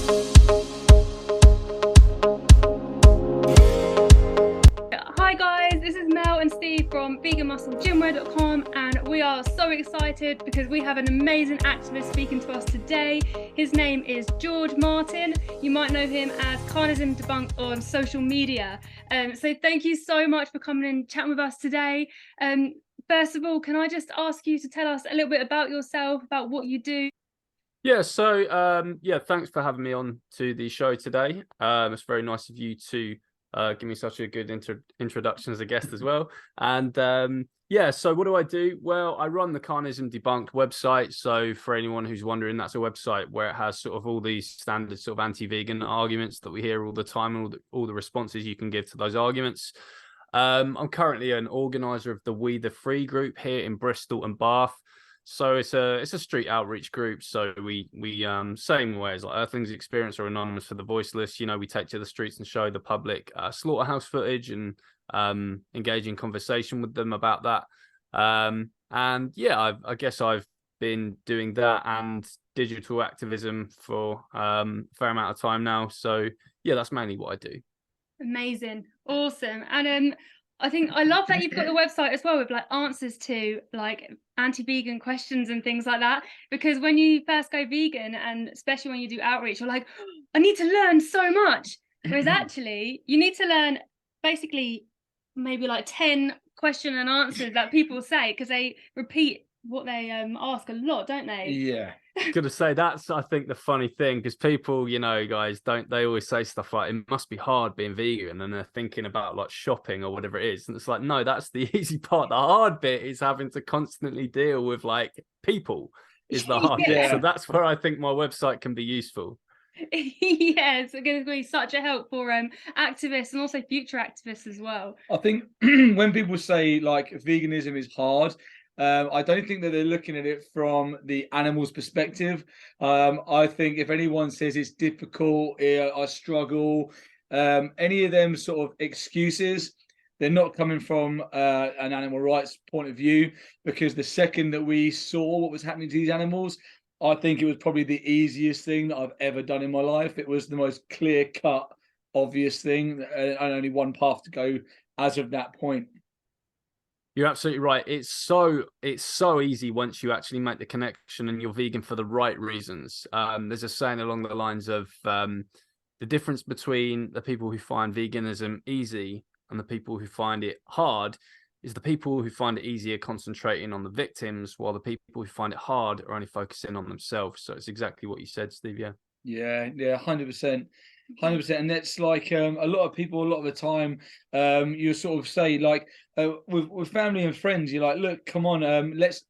Hi guys, this is Mel and Steve from veganmusclegymwear.com, and we are so excited because we have an amazing activist speaking to us today. His name is George Martin. You might know him as Carnism Debunked on social media. So thank you so much for coming and chatting with us today. First of all, can I just ask you to tell us a little bit about yourself, about what you do? Yeah, so thanks for having me on to the show today. It's very nice of you to give me such a good introduction as a guest as well. And so what do I do? Well, I run the Carnism Debunked website. So for anyone who's wondering, that's a website where it has sort of all these standard sort of anti-vegan arguments that we hear all the time, and all the responses you can give to those arguments. I'm currently an organizer of the We the Free group here in Bristol and Bath. So it's a street outreach group. So we same way as like Earthlings Experience or Anonymous for the Voiceless. You know, we take to the streets and show the public slaughterhouse footage and engage in conversation with them about that. I guess I've been doing that and digital activism for a fair amount of time now. So yeah, that's mainly what I do. Amazing, awesome. And I think I love that you've got the website as well with like answers to like anti-vegan questions and things like that, because when you first go vegan, and especially when you do outreach, you're like, oh, I need to learn so much, whereas actually you need to learn basically maybe like 10 question and answers that people say, because they repeat what they ask a lot, don't they? Yeah. Gonna say that's, I think, the funny thing, because people, you know, guys, they always say stuff like it must be hard being vegan, and they're thinking about like shopping or whatever it is, and it's like, no, that's the easy part. The hard bit is having to constantly deal with like people is the hard bit. So that's where I think my website can be useful. Yeah, it's going to be such a help for activists and also future activists as well. I think when people say like veganism is hard, I don't think that they're looking at it from the animal's perspective. I think if anyone says it's difficult, I struggle, any of them sort of excuses, they're not coming from an animal rights point of view, because the second that we saw what was happening to these animals, I think it was probably the easiest thing that I've ever done in my life. It was the most clear-cut, obvious thing, and only one path to go as of that point. You're absolutely right. It's so easy once you actually make the connection and you're vegan for the right reasons. There's a saying along the lines of the difference between the people who find veganism easy and the people who find it hard is the people who find it easier concentrating on the victims, while the people who find it hard are only focusing on themselves. So it's exactly what you said, Steve. Yeah. Yeah, 100%. 100%. And that's like a lot of people, a lot of the time, you sort of say like with family and friends, you're like, look, come on,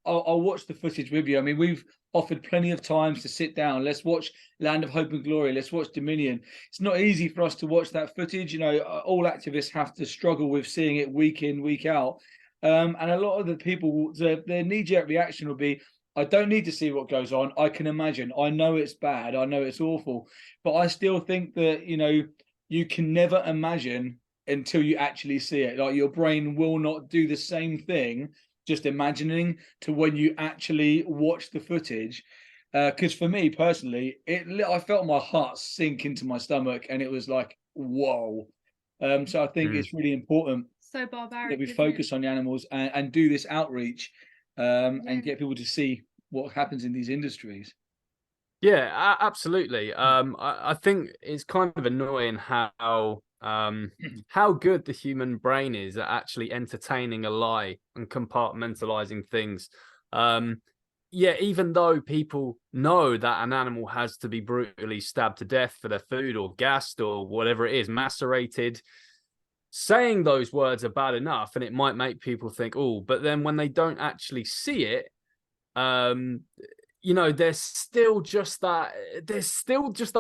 I'll watch the footage with you. I mean, we've offered plenty of times to sit down. Let's watch Land of Hope and Glory. Let's watch Dominion. It's not easy for us to watch that footage. You know, all activists have to struggle with seeing it week in, week out. And a lot of the people, their knee-jerk reaction will be, I don't need to see what goes on. I can imagine. I know it's bad. I know it's awful. But I still think that, you know, you can never imagine until you actually see it. Like your brain will not do the same thing just imagining to when you actually watch the footage. Because for me personally, I felt my heart sink into my stomach, and it was like, whoa. So I think it's really important so barbaric that we focus on the animals and do this outreach. And get people to see what happens in these industries. Yeah, absolutely. I think it's kind of annoying how good the human brain is at actually entertaining a lie and compartmentalizing things. Even though people know that an animal has to be brutally stabbed to death for their food or gassed or whatever it is, macerated, saying those words are bad enough, and it might make people think, oh, but then when they don't actually see it, you know, there's still just that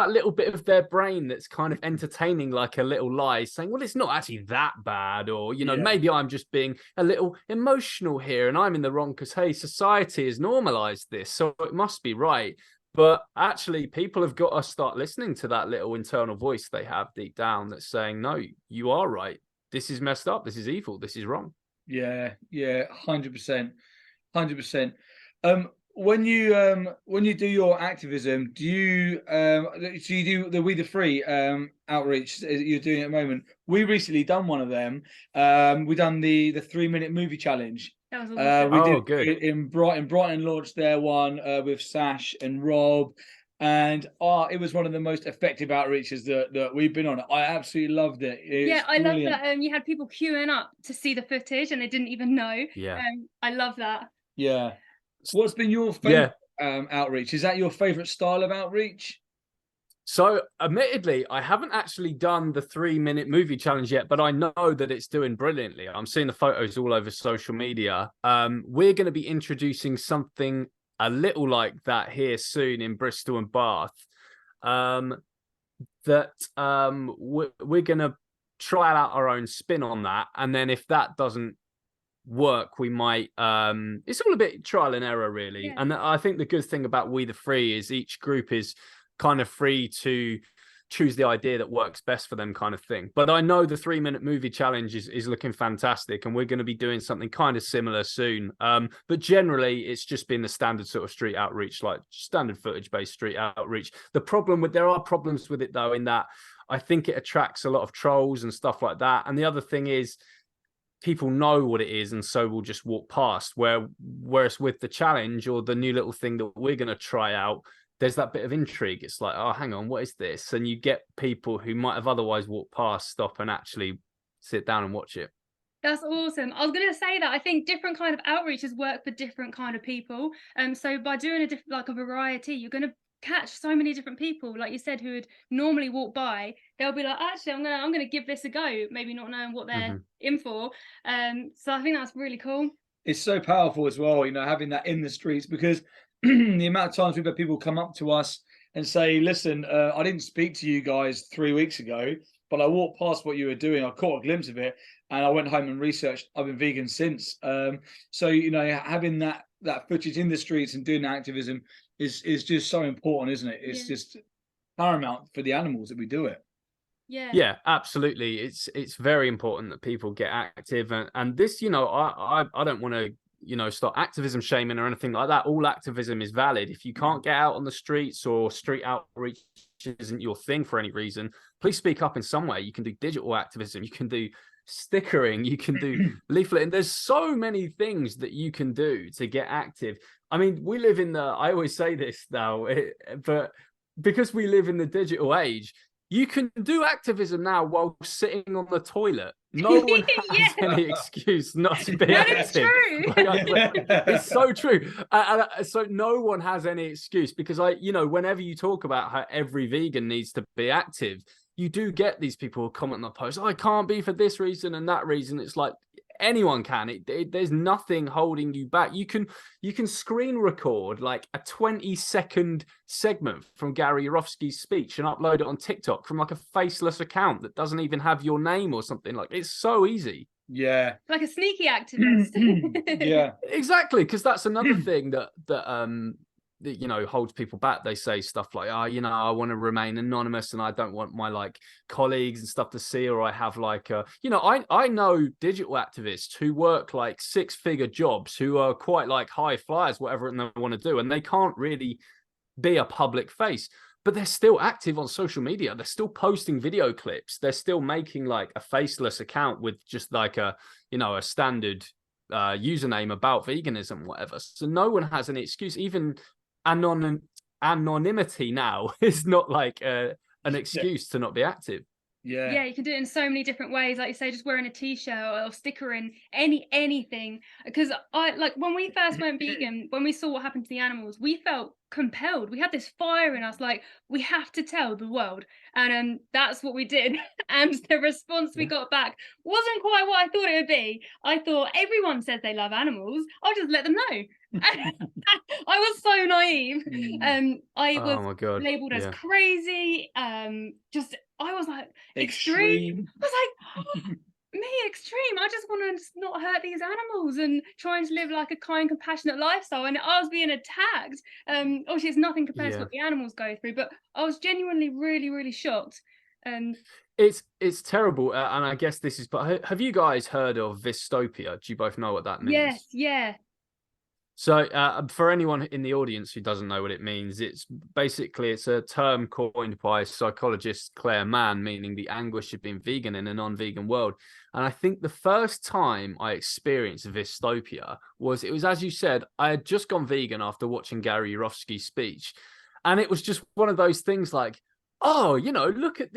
little bit of their brain that's kind of entertaining like a little lie, saying, well, it's not actually that bad, or, you know, maybe I'm just being a little emotional here and I'm in the wrong because, hey, society has normalized this, so it must be right. But actually, people have got to start listening to that little internal voice they have deep down that's saying, no, you are right. This is messed up. This is evil. This is wrong. Yeah, 100%. 100%. when you do your activism, do you do the We the Free outreach that you're doing at the moment? We recently done one of them. We done the 3-minute movie challenge. That was awesome. We did good. it in Brighton. Brighton launched their one with Sash and Rob, and it was one of the most effective outreaches that we've been on. I absolutely loved it. Yeah, I love brilliant. that. You had people queuing up to see the footage and they didn't even know. Yeah. I love that. Yeah. What's been your favorite outreach? Is that your favorite style of outreach? So, admittedly, I haven't actually done the 3-minute movie challenge yet, but I know that it's doing brilliantly. I'm seeing the photos all over social media. We're going to be introducing something a little like that here soon in Bristol and Bath. That we're going to try out our own spin on that, and then if that doesn't work, we might it's all a bit trial and error, really. And I think the good thing about We the Free is each group is kind of free to choose the idea that works best for them, kind of thing. But I know the 3-minute movie challenge is looking fantastic, and we're going to be doing something kind of similar soon. But generally it's just been the standard sort of street outreach, like standard footage based street outreach. There are problems with it though, in that I think it attracts a lot of trolls and stuff like that. And the other thing is, people know what it is and so will just walk past, whereas with the challenge or the new little thing that we're going to try out, there's that bit of intrigue. It's like, oh, hang on, what is this? And you get people who might have otherwise walked past stop and actually sit down and watch it. That's awesome. I was going to say that I think different kind of outreaches work for different kind of people. So by doing a variety, you're going to catch so many different people, like you said, who would normally walk by. They'll be like, actually, I'm gonna give this a go, maybe not knowing what they're in for. So I think that's really cool. It's so powerful as well, having that in the streets, because the amount of times we've had people come up to us and say, listen, I didn't speak to you guys 3 weeks ago, but I walked past what you were doing, I caught a glimpse of it, and I went home and researched. I've been vegan since. So having that footage in the streets and doing activism is just so important, isn't it? It's just paramount for the animals that we do it. Yeah, absolutely. It's very important that people get active, and this, I don't want to start activism shaming or anything like that. All activism is valid. If you can't get out on the streets or street outreach isn't your thing for any reason, please speak up in some way. You can do digital activism, you can do stickering, you can do leafleting. There's so many things that you can do to get active. I mean, we live in I always say this now, but because we live in the digital age, you can do activism now while sitting on the toilet. No one has any excuse not to be active. It's so true. So no one has any excuse, because whenever you talk about how every vegan needs to be active, you do get these people who comment on the post, I can't be for this reason and that reason. It's like, anyone can. There's nothing holding you back. You can screen record like a 20-second segment from Gary Yourofsky's speech and upload it on TikTok from like a faceless account that doesn't even have your name or something. Like, it's so easy. Yeah, like a sneaky activist. Yeah, exactly, because that's another thing that holds people back. They say stuff like, I want to remain anonymous and I don't want my colleagues and stuff to see, or I have I know digital activists who work 6-figure jobs, who are quite high flyers, whatever they want to do, and they can't really be a public face, but they're still active on social media. They're still posting video clips. They're still making a faceless account with just a standard username about veganism, whatever. So no one has any excuse. Even anonymity now is not an excuse to not be active. Yeah, you can do it in so many different ways, like you say, just wearing a t-shirt or stickering, anything. Because when we first went vegan, when we saw what happened to the animals, we felt compelled. We had this fire in us, we have to tell the world, and that's what we did. And the response we got back wasn't quite what I thought it would be. I thought, everyone says they love animals, I'll just let them know. I was so naive. I was labeled as crazy. I was like, extreme. I was like, me, extreme. I just want to not hurt these animals and trying to live a kind, compassionate lifestyle. And I was being attacked. Obviously, it's nothing compared to what the animals go through, but I was genuinely really, really shocked. It's terrible, and I guess this is. But have you guys heard of Vystopia? Do you both know what that means? Yes, yeah. So for anyone in the audience who doesn't know what it means, it's a term coined by psychologist Claire Mann, meaning the anguish of being vegan in a non-vegan world. And I think the first time I experienced Vystopia was, as you said, I had just gone vegan after watching Gary Yourofsky's speech. And it was just one of those things like, oh, look at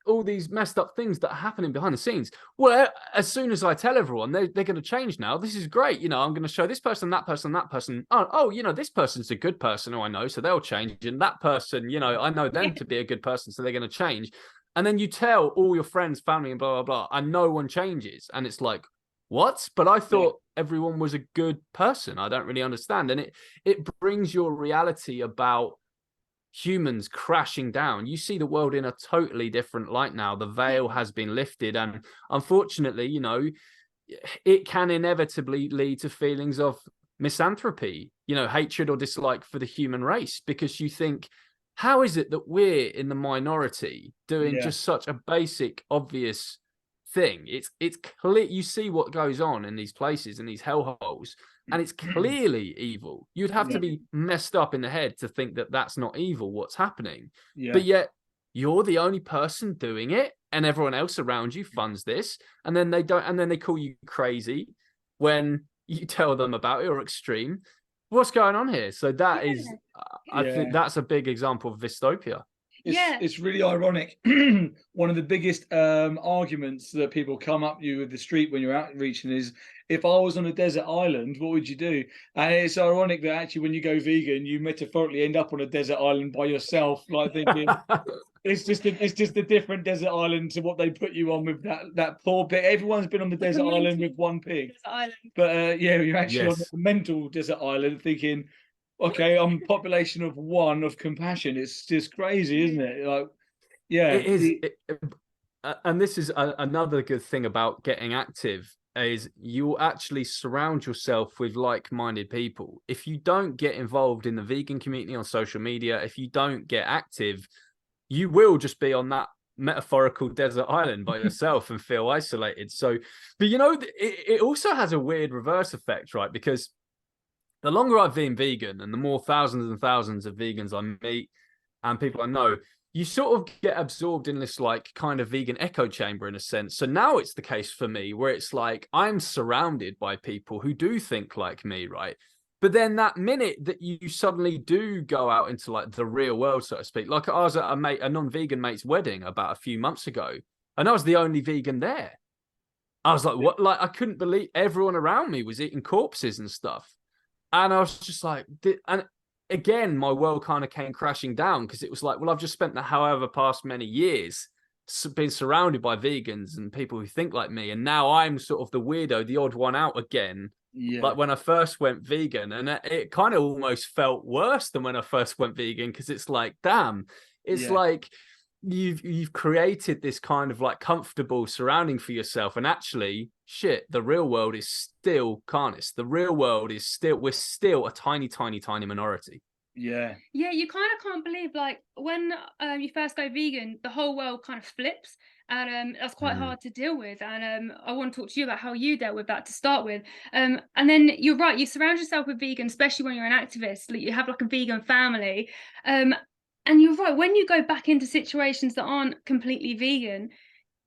all these messed up things that are happening behind the scenes. Well, as soon as I tell everyone they're going to change now, this is great. I'm going to show this person, that person, that person. Oh, this person's a good person who I know, so they'll change. And that person, I know them to be a good person, so they're going to change. And then you tell all your friends, family, and blah, blah, blah, and no one changes. And it's like, what? But I thought everyone was a good person. I don't really understand. And it brings your reality about humans crashing down. You see the world in a totally different light now. The veil has been lifted, and unfortunately, it can inevitably lead to feelings of misanthropy, hatred or dislike for the human race, because you think, how is it that we're in the minority doing just such a basic, obvious thing? It's clear. You see what goes on in these places, in these hellholes, and it's clearly evil. You'd have to be messed up in the head to think that that's not evil, what's happening. But yet you're the only person doing it, and everyone else around you funds this, and then they don't, and then they call you crazy when you tell them about it, or extreme. What's going on here? So that is, I think that's a big example of Vystopia. It's really ironic. One of the biggest arguments that people come up you with the street when you're outreaching is, if I was on a desert island, what would you do? And it's ironic that actually when you go vegan, you metaphorically end up on a desert island by yourself, like thinking it's just a different desert island to what they put you on with that poor pig. Everyone's been on the desert island with one pig, but you're actually on a mental desert island thinking, okay, I'm a population of one of compassion. It's just crazy, isn't it? Like, it is. And this is another good thing about getting active, is you actually surround yourself with like-minded people. If you don't get involved in the vegan community on social media, if you don't get active, you will just be on that metaphorical desert island by yourself and feel isolated. So, but it also has a weird reverse effect, right? Because the longer I've been vegan and the more thousands and thousands of vegans I meet and people I know, you sort of get absorbed in this like kind of vegan echo chamber in a sense. So now it's the case for me where it's like I'm surrounded by people who do think like me, right? But then that minute that you suddenly do go out into like the real world, so to speak, like I was at a non-vegan mate's wedding about a few months ago, and I was the only vegan there. I was like, what? Like, I couldn't believe everyone around me was eating corpses and stuff. And I was just like, and again, my world kind of came crashing down, because it was like, well, I've just spent the however past many years been surrounded by vegans and people who think like me. And now I'm sort of the weirdo, the odd one out again. Like when I first went vegan, and it kind of almost felt worse than when I first went vegan, because it's like, damn, it's like you've created this kind of like comfortable surrounding for yourself, and actually shit, the real world is still carnage. The real world is still, we're still a tiny minority. You kind of can't believe, like, when you first go vegan, the whole world kind of flips, and that's quite hard to deal with. And I want to talk to you about how you dealt with that to start with. And then you're right, you surround yourself with vegans, especially when you're an activist. Like, you have like a vegan family, and you're right, when you go back into situations that aren't completely vegan,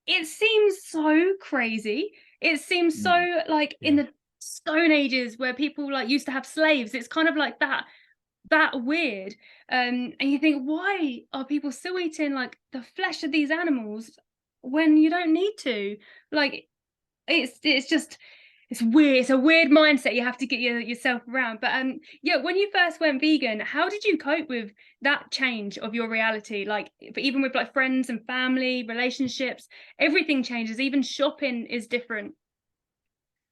it seems so crazy. It seems so like in the Stone Ages where people like used to have slaves. It's kind of like that weird. And you think, why are people still eating like the flesh of these animals when you don't need to? Like, it's just, it's weird. It's a weird mindset you have to get yourself around. But when you first went vegan, how did you cope with that change of your reality? Like, even with like friends and family, relationships, everything changes. Even shopping is different.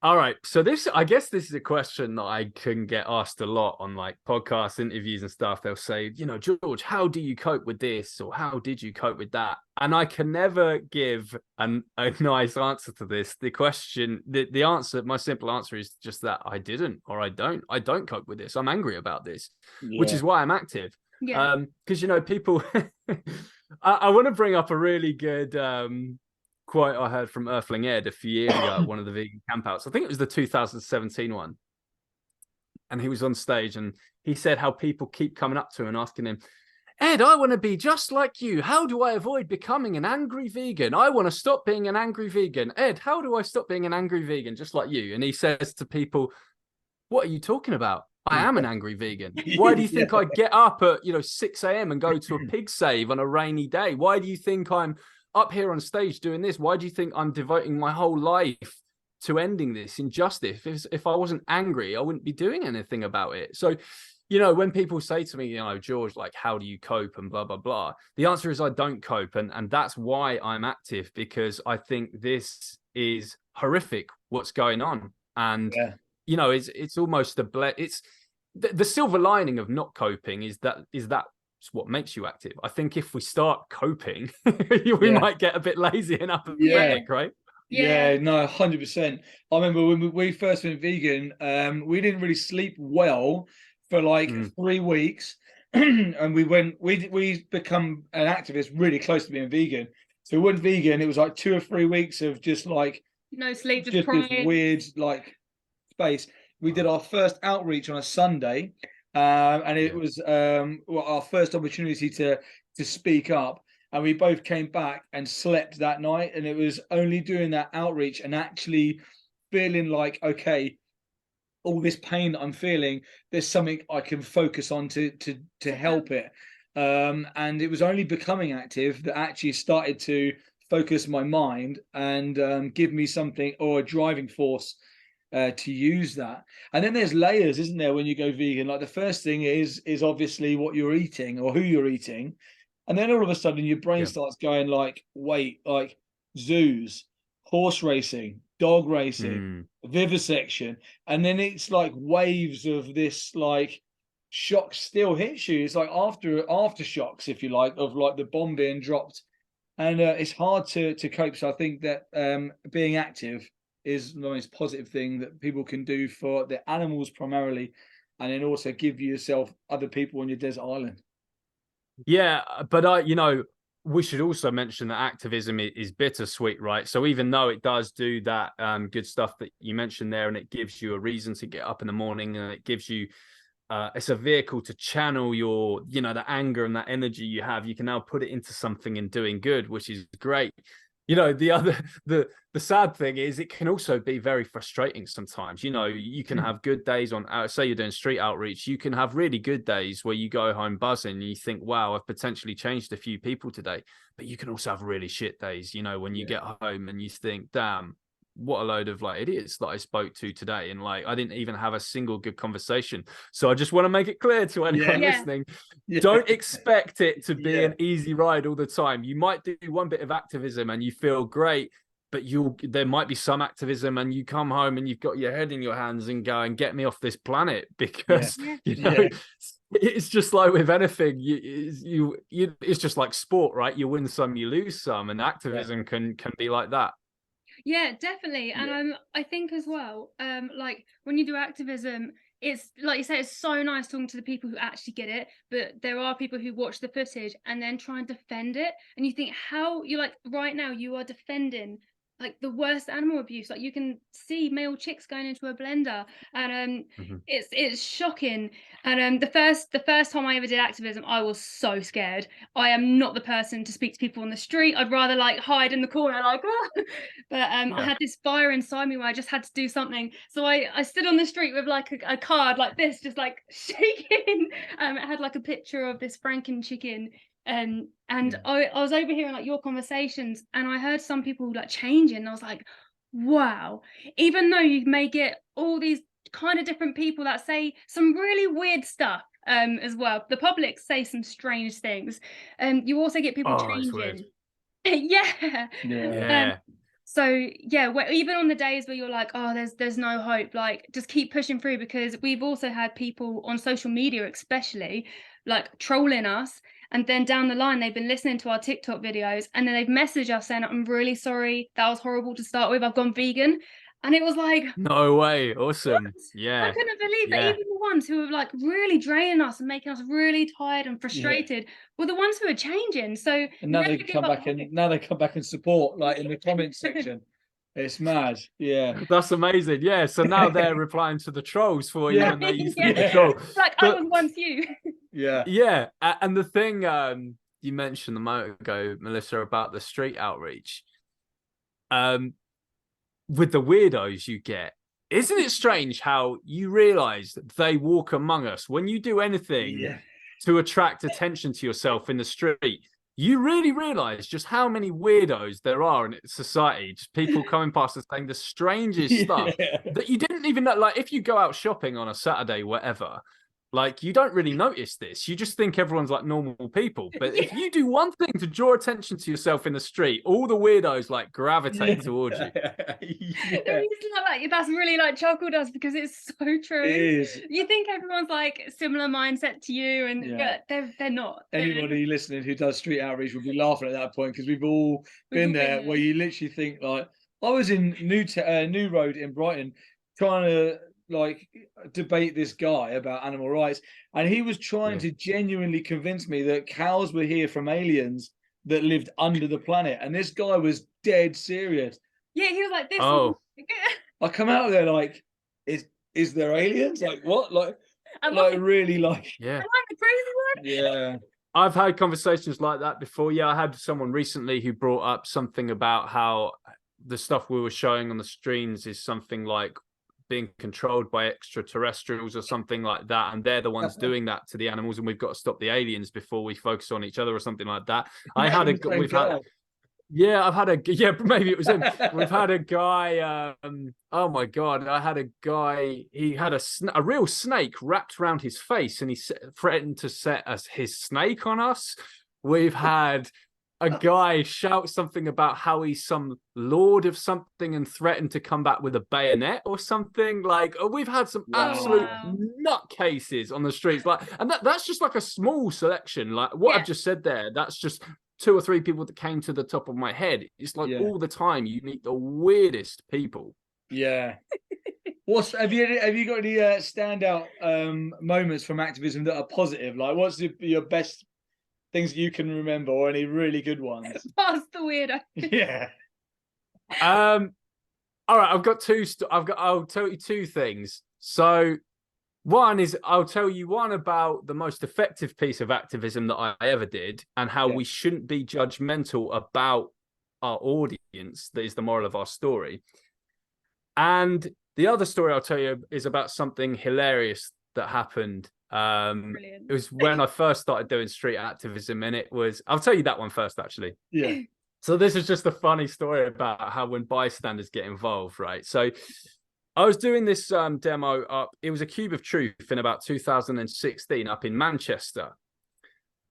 All right. So I guess this is a question that I can get asked a lot on like podcast interviews and stuff. They'll say, George, how do you cope with this? Or how did you cope with that? And I can never give a nice answer to this. The question, the answer, my simple answer is just that I didn't, or I don't cope with this. I'm angry about this, which is why I'm active. Because, people, I want to bring up a really good, quote I heard from Earthling Ed a few years ago at one of the vegan campouts. I think it was the 2017 one. and he was on stage, and he said how people keep coming up to him and asking him, Ed, I want to be just like you. How do I avoid becoming an angry vegan? I want to stop being an angry vegan. Ed, how do I stop being an angry vegan just like you? And he says to people, what are you talking about? I am an angry vegan. Why do you think I get up at 6 a.m. and go to a pig save on a rainy day? Why do you think I'm up here on stage doing this? Why do you think I'm devoting my whole life to ending this injustice? If I wasn't angry, I wouldn't be doing anything about it. So, when people say to me, George, like, how do you cope and blah, blah, blah, the answer is I don't cope. And that's why I'm active, because I think this is horrific what's going on. And, it's almost it's the silver lining of not coping is that's what makes you active. I think if we start coping, we might get a bit lazy and apathetic, right? Yeah, no, 100%. I remember when we first went vegan, we didn't really sleep well for like 3 weeks, and we become an activist really close to being vegan. So we went vegan. It was like 2 or 3 weeks of just like no sleep, just this weird like space. We did our first outreach on a Sunday, and it was our first opportunity to speak up. And we both came back and slept that night. And it was only doing that outreach and actually feeling like, okay, all this pain that I'm feeling, there's something I can focus on to help it. And it was only becoming active that actually started to focus my mind and give me something, or a driving force to use that. And then there's layers, isn't there, when you go vegan? Like the first thing is obviously what you're eating or who you're eating. And then all of a sudden your brain starts going like, wait, like zoos, horse racing, dog racing, vivisection. And then it's like waves of this, like, shock still hits you. It's like aftershocks, if you like, of like the bomb being dropped. And it's hard to cope. So I think that being active is the most positive thing that people can do for the animals primarily, and then also give yourself other people on your desert island. Yeah, but we should also mention that activism is bittersweet, right? So even though it does do that good stuff that you mentioned there, and it gives you a reason to get up in the morning, and it gives you it's a vehicle to channel your the anger and that energy you have, you can now put it into something and doing good, which is great. The sad thing is it can also be very frustrating sometimes. You can have good days on, say you're doing street outreach, you can have really good days where you go home buzzing and you think, wow, I've potentially changed a few people today. But you can also have really shit days, when you get home and you think, damn, what a load of like idiots that I spoke to today, and like I didn't even have a single good conversation. So I just want to make it clear to anyone listening, don't expect it to be an easy ride all the time. You might do one bit of activism and you feel great, but there might be some activism and you come home and you've got your head in your hands and go and get me off this planet, because it's just like with anything, it's just like sport, right? You win some, you lose some, and activism can be like that. Yeah, definitely. And I think as well, like when you do activism, it's like you say, it's so nice talking to the people who actually get it, but there are people who watch the footage and then try and defend it, and you think, how you're like, right now you are defending like the worst animal abuse. Like you can see male chicks going into a blender, and it's shocking. And the first time I ever did activism, I was so scared. I am not the person to speak to people on the street. I'd rather like hide in the corner, like but I had this fire inside me where I just had to do something. So I stood on the street with like a card like this, just like shaking. It had like a picture of this Franken chicken. And I was overhearing like your conversations, and I heard some people like changing, and I was like, wow, even though you may get all these kind of different people that say some really weird stuff as well, the public say some strange things, you also get people changing. So even on the days where you're like, oh, there's no hope, like just keep pushing through, because we've also had people on social media especially like trolling us, and then down the line they've been listening to our TikTok videos, and then they've messaged us saying, I'm really sorry, that was horrible to start with, I've gone vegan. And it was like, no way, awesome. What? I couldn't believe that even the ones who were like really draining us and making us really tired and frustrated were the ones who are changing. So and now they come back and support, like in the comments section. It's mad. Yeah. That's amazing. Yeah. So now they're replying to the trolls for you, Yeah. and they used to be Yeah. the troll. Like, I was once you. Yeah. Yeah. And the thing you mentioned a moment ago, Melissa, about the street outreach. With the weirdos you get, isn't it strange how you realize that they walk among us when you do anything to attract attention to yourself in the street? You really realize just how many weirdos there are in society, just people coming past us saying the strangest stuff that you didn't even know. Like, if you go out shopping on a Saturday, whatever, like, you don't really notice this. You just think everyone's like normal people. But if you do one thing to draw attention to yourself in the street, all the weirdos like gravitate towards you. That's really like chuckled us, because it's so true. It is. You think everyone's like similar mindset to you, and but they're not. Anybody listening who does street outreach will be laughing at that point, because we've all been there, where you literally think, like, I was in New Road in Brighton trying to like debate this guy about animal rights, and he was trying to genuinely convince me that cows were here from aliens that lived under the planet, and this guy was dead serious. Yeah, he was like this. I come out of there like, is there aliens? Like, what? Like really, like, am I the crazy one? Yeah. I've had conversations like that before. Yeah, I had someone recently who brought up something about how the stuff we were showing on the streams is something like being controlled by extraterrestrials or something like that, and they're the ones doing that to the animals, and we've got to stop the aliens before we focus on each other or something like that. Maybe it was him. We've had a guy, oh my God, I had a guy, he had a real snake wrapped around his face, and he threatened to set his snake on us. We've had a guy shout something about how he's some lord of something and threatened to come back with a bayonet or something. Like, we've had some absolute nutcases on the streets. Like, and that's just like a small selection. Like what I've just said there, that's just 2 or 3 people that came to the top of my head. It's like all the time you meet the weirdest people. Yeah. Have you got any standout moments from activism that are positive? Like, what's your best things you can remember, or any really good ones? Past the weirdo. Yeah. All right, I'll tell you 2 things. So one is, I'll tell you one about the most effective piece of activism that I ever did, and how we shouldn't be judgmental about our audience. That is the moral of our story. And the other story I'll tell you is about something hilarious that happened. It was when I first started doing street activism, and I'll tell you that one first, actually. Yeah. So this is just a funny story about how when bystanders get involved, right? So I was doing this demo up. It was a Cube of Truth in about 2016 up in Manchester.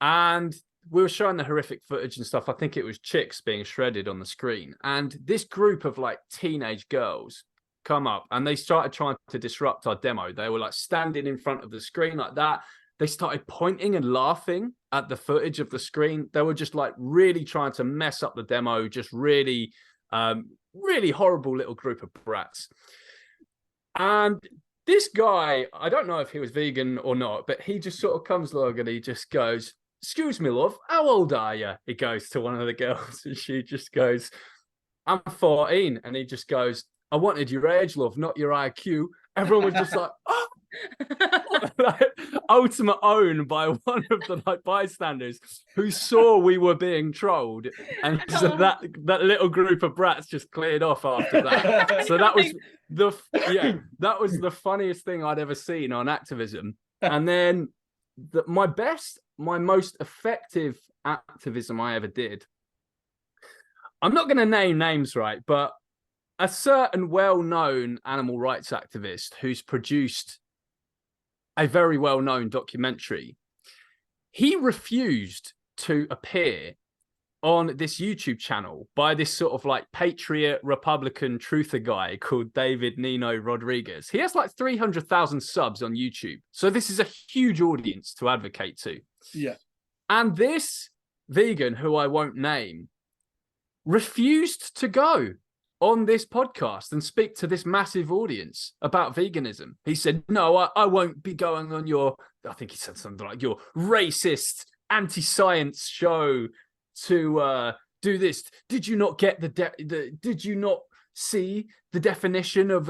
And we were showing the horrific footage and stuff. I think it was chicks being shredded on the screen. And this group of like teenage girls come up, and they started trying to disrupt our demo. They were like standing in front of the screen like that. They started pointing and laughing at the footage of the screen. They were just like really trying to mess up the demo. Just really, really horrible little group of brats. And this guy, I don't know if he was vegan or not, but he just sort of comes along and he just goes, "Excuse me, love, how old are you?" He goes to one of the girls, and she just goes, "I'm 14. And he just goes, "I wanted your age, love, not your IQ." Everyone was just like, "Oh." Like, ultimate own by one of the like bystanders who saw we were being trolled, and so that little group of brats just cleared off after that. So that was the funniest thing I'd ever seen on activism. And then my most effective activism I ever did, I'm not going to name names, right, but a certain well-known animal rights activist who's produced a very well-known documentary, he refused to appear on this YouTube channel by this sort of like patriot Republican truther guy called David Nino Rodriguez. He has like 300,000 subs on YouTube. So this is a huge audience to advocate to. Yeah. And this vegan, who I won't name, refused to go on this podcast and speak to this massive audience about veganism. He said, "No, I won't be going on I think he said something like, your racist anti-science show to do this. Did you not get did you not see the definition of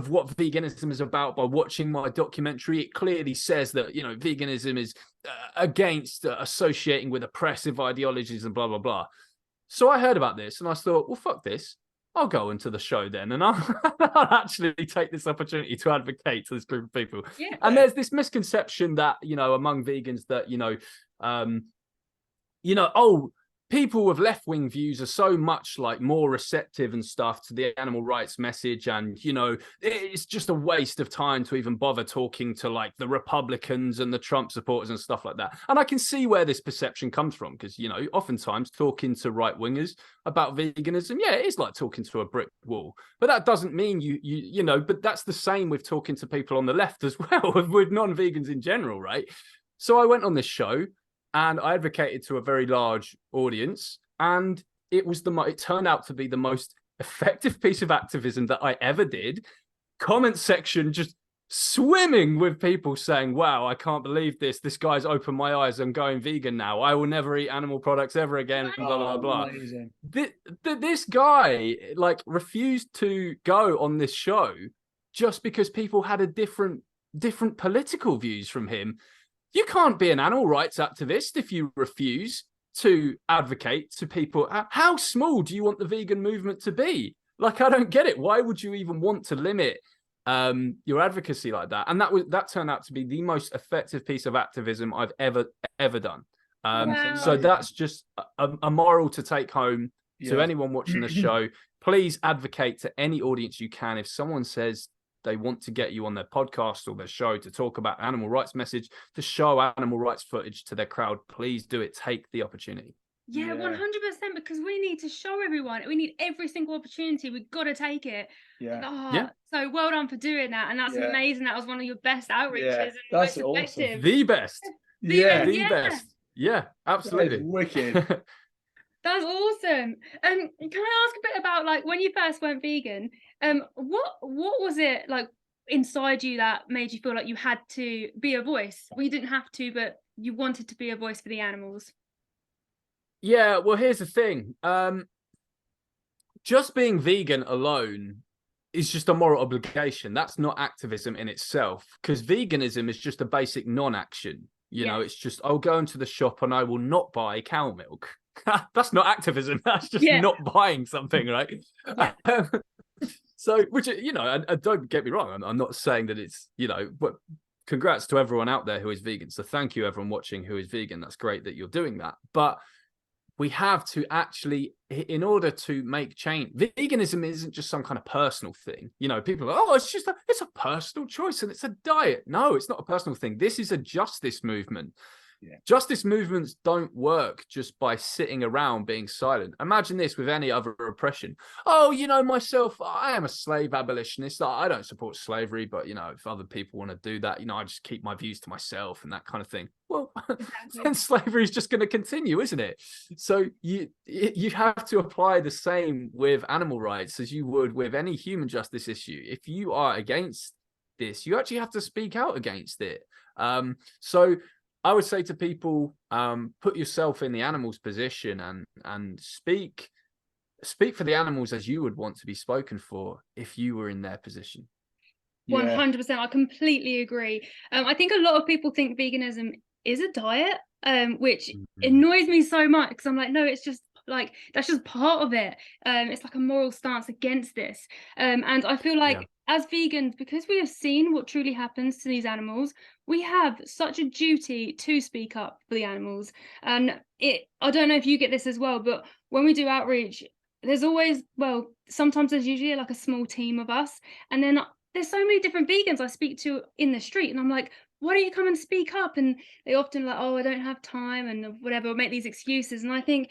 what veganism is about by watching my documentary. It clearly says that, you know, veganism is against associating with oppressive ideologies and blah, blah, blah. So I heard about this and I thought, well, fuck this. I'll go into the show then, and I'll actually take this opportunity to advocate to this group of people. Yeah. And there's this misconception that, you know, among vegans that, oh, people with left-wing views are so much like more receptive and stuff to the animal rights message, and, you know, it's just a waste of time to even bother talking to like the Republicans and the Trump supporters and stuff like that. And I can see where this perception comes from, because, you know, oftentimes talking to right-wingers about veganism, yeah, it is like talking to a brick wall. But that doesn't mean you know, but that's the same with talking to people on the left as well, with non-vegans in general, right? So I went on this show and I advocated to a very large audience, and it turned out to be the most effective piece of activism that I ever did. Comment section just swimming with people saying, wow, I can't believe this. This guy's opened my eyes. I'm going vegan now. I will never eat animal products ever again. And blah, blah, blah. Amazing. This guy like refused to go on this show just because people had a different political views from him. You can't be an animal rights activist if you refuse to advocate to people. How small do you want the vegan movement to be? Like, I don't get it. Why would you even want to limit your advocacy like that? And that turned out to be the most effective piece of activism I've ever done. Wow. So that's just a moral to take home to anyone watching the show. Please advocate to any audience you can. If someone says they want to get you on their podcast or their show to talk about animal rights message, to show animal rights footage to their crowd, please do it. Take the opportunity. Yeah, 100%, because we need to show everyone. We need every single opportunity. We've got to take it. Yeah. So well done for doing that. And that's amazing. That was one of your best outreaches. And that's most awesome. effective. The best. The best. Yeah, absolutely. Wicked. That's awesome. Can I ask a bit about, like, when you first went vegan, what was it like inside you that made you feel like you had to be a voice? Well, you didn't have to, but you wanted to be a voice for the animals. Yeah, well, here's the thing. Just being vegan alone is just a moral obligation. That's not activism in itself, because veganism is just a basic non-action. You know, it's just, I'll go into the shop and I will not buy cow milk. That's not activism. That's just not buying something, right? Yeah. So, which, you know, and don't get me wrong, I'm not saying that it's, you know, but congrats to everyone out there who is vegan. So thank you, everyone watching who is vegan. That's great that you're doing that. But we have to actually, in order to make change, veganism isn't just some kind of personal thing. You know, people are, oh, it's a personal choice and it's a diet. No, it's not a personal thing. This is a justice movement. Yeah. Justice movements don't work just by sitting around being silent. Imagine this with any other oppression. Oh, you know, myself, I am a slave abolitionist. I don't support slavery, but, you know, if other people want to do that, you know, I just keep my views to myself and that kind of thing. Well, then slavery is just going to continue, isn't it? So you have to apply the same with animal rights as you would with any human justice issue. If you are against this, you actually have to speak out against it. So I would say to people, put yourself in the animal's position and speak for the animals as you would want to be spoken for if you were in their position. 100%. I completely agree. I think a lot of people think veganism is a diet, which annoys me so much, because I'm like, no, it's just like, that's just part of it. It's like a moral stance against this. And I feel like as vegans, because we have seen what truly happens to these animals, we have such a duty to speak up for the animals. And I don't know if you get this as well, but when we do outreach, there's always, well, sometimes there's usually like a small team of us. And then there's so many different vegans I speak to in the street, and I'm like, why don't you come and speak up? And they often like, oh, I don't have time and whatever, make these excuses. And I think,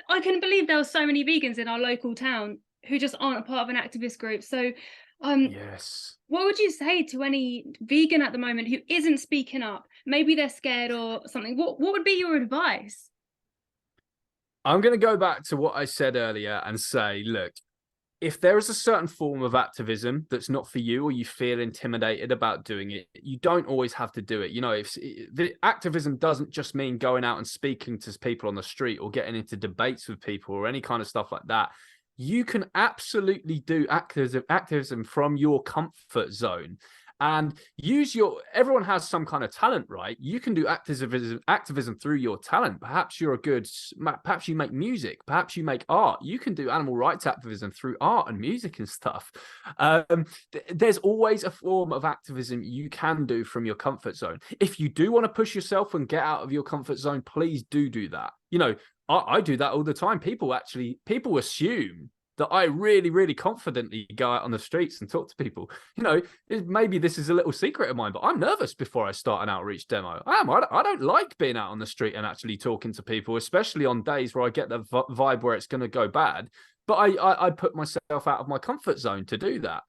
I can believe there are so many vegans in our local town who just aren't a part of an activist group. So what would you say to any vegan at the moment who isn't speaking up? Maybe they're scared or something. What would be your advice? I'm going to go back to what I said earlier and say, look, if there is a certain form of activism that's not for you, or you feel intimidated about doing it, you don't always have to do it. You know, if the activism doesn't just mean going out and speaking to people on the street or getting into debates with people or any kind of stuff like that. you can absolutely do activism from your comfort zone. And everyone has some kind of talent, right? You can do activism through your talent. Perhaps perhaps you make music, perhaps you make art. You can do animal rights activism through art and music and stuff. There's always a form of activism you can do from your comfort zone. If you do want to push yourself and get out of your comfort zone, please do that. You know, I do that all the time. People assume that I really, really confidently go out on the streets and talk to people. You know, maybe this is a little secret of mine, but I'm nervous before I start an outreach demo. I don't like being out on the street and actually talking to people, especially on days where I get the vibe where it's going to go bad. But I put myself out of my comfort zone to do that.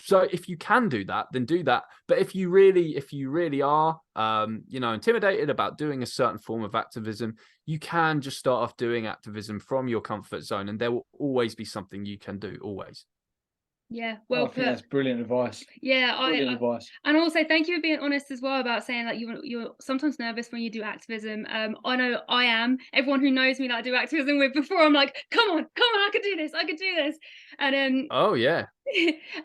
So if you can do that, then do that. But if you really are, intimidated about doing a certain form of activism, you can just start off doing activism from your comfort zone, and there will always be something you can do. Always. Yeah, well I think that's brilliant advice. Yeah, brilliant advice. And also thank you for being honest as well about saying that you're sometimes nervous when you do activism. I know I am. Everyone who knows me that I do activism with before, I'm like, come on, I could do this. And oh yeah.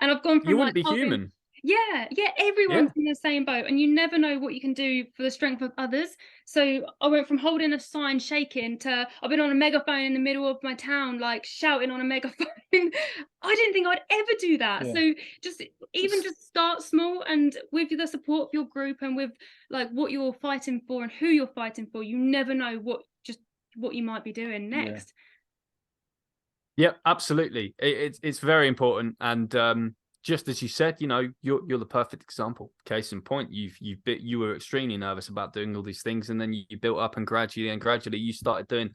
And I've gone from you wouldn't be human. Yeah, everyone's in the same boat, and you never know what you can do for the strength of others. So I went from holding a sign shaking to I've been on a megaphone in the middle of my town, like shouting on a megaphone. I didn't think I'd ever do that. So just start small, and with the support of your group and with like what you're fighting for and who you're fighting for, you never know what you might be doing next. Yep, absolutely. It's very important. And just as you said, you know, you're the perfect example. Case in point, you were extremely nervous about doing all these things, and then you built up, and gradually you started doing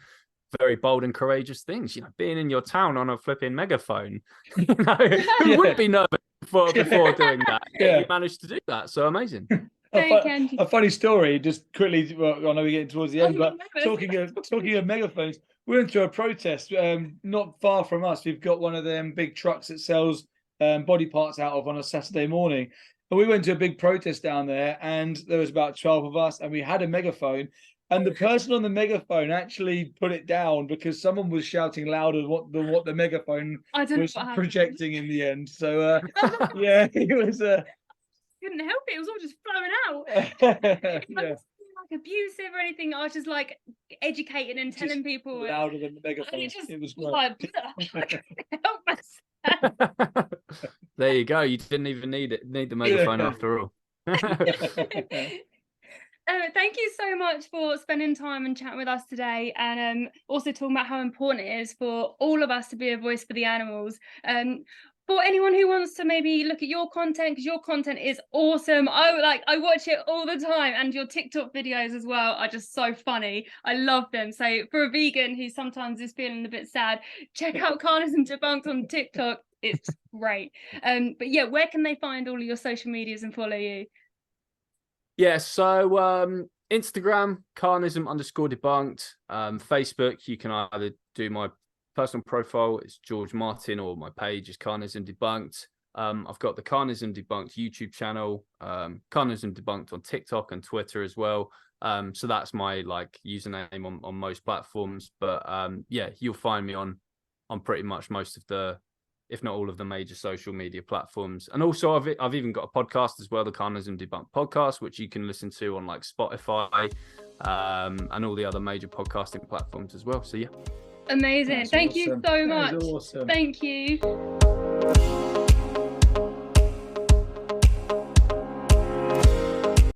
very bold and courageous things. You know, being in your town on a flipping megaphone. You know, who wouldn't be nervous before doing that? You managed to do that, so amazing. A funny story, just quickly. Well, I know we're getting towards the end, but talking of megaphones, we went to a protest not far from us. We've got one of them big trucks that sells body parts out of on a Saturday morning, and we went to a big protest down there, and there was about 12 of us, and we had a megaphone, and the person on the megaphone actually put it down because someone was shouting louder than what the megaphone was projecting in the end. So yeah, it was couldn't help it. It was all just flowing out. Yeah. Like abusive or anything. I was just like educating and telling people louder than the megaphone. It was like, help myself. There you go. You didn't even need the megaphone after all. Thank you so much for spending time and chatting with us today, and also talking about how important it is for all of us to be a voice for the animals. For anyone who wants to maybe look at your content, because your content is awesome. I watch it all the time, and your TikTok videos as well are just so funny. I love them. So for a vegan who sometimes is feeling a bit sad, check out Carnism Debunked on TikTok. It's great. But yeah, where can they find all of your social medias and follow you? Yeah, so Instagram, Carnism_debunked. Facebook, you can either do my personal profile, it's George Martin, or my page is Carnism Debunked. I've got the Carnism Debunked YouTube channel, Carnism Debunked on TikTok and Twitter as well. So that's my like username on most platforms. But yeah, you'll find me on pretty much most of the, if not all of the major social media platforms. And also I've even got a podcast as well, the Carnism Debunked podcast, which you can listen to on like Spotify and all the other major podcasting platforms as well. So yeah. Amazing. Thank you so much. Awesome. Thank you.